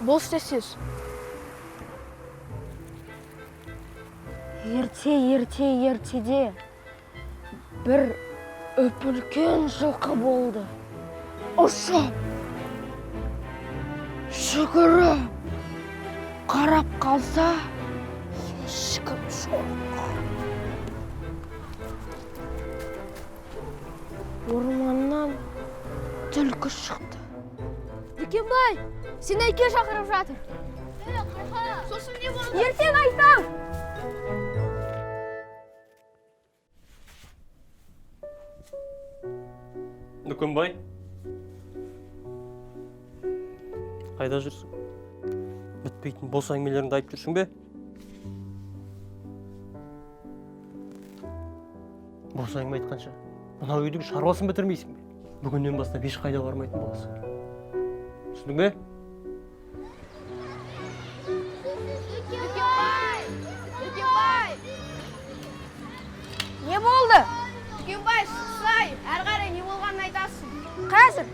Болш десіз. Ертеде бір үлкен жылқы болды. Ұшып, жүгіріп, қарап қалса, ешкім жоқ. Орманнан түлкі шықты. Дүкенбай, сен әйке шақырып жатыр. Сосын не болды? Ертең айтам. Дүкенбай, қайда жүрсің? Бітпейтін бос әңгімелеріңді айтып жүрсің бе? Бос әңгіме айтқанша, мынау үйдегі шаруасын бітірмейсің бе? Бүгіннен бастап ешқайда бармайтын боласың. Түсіндің бе? Дүкенбай! Не болды? Дүкенбай, шықсай, әрі қарай не болғанын айтасың. Қазір.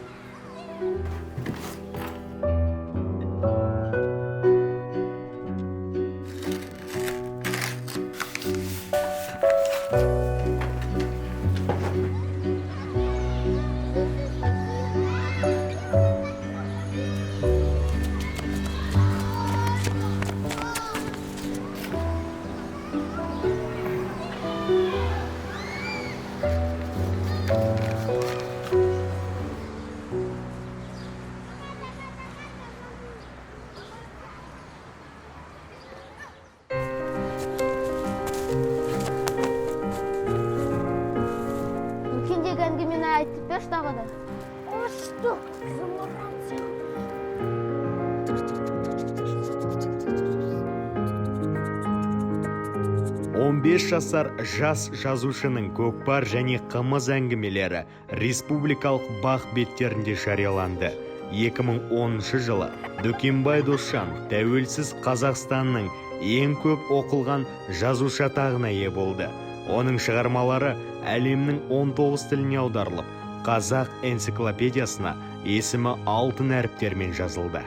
Үлкендегі әңгімені айтып берші тағы да. Ашты, зымыран сияқты. 15 жасар жас жазушының көкпар және қымыз әңгімелері республикалық бақ беттерінде жарияланды. 2010 жылы Дүкенбай Досжан тәуелсіз Қазақстанның ең көп оқылған жазушы атағына ие болды. Оның шығармалары әлемнің 19 тіліне аударылып, қазақ энциклопедиясына есімі алтын әріптермен жазылды.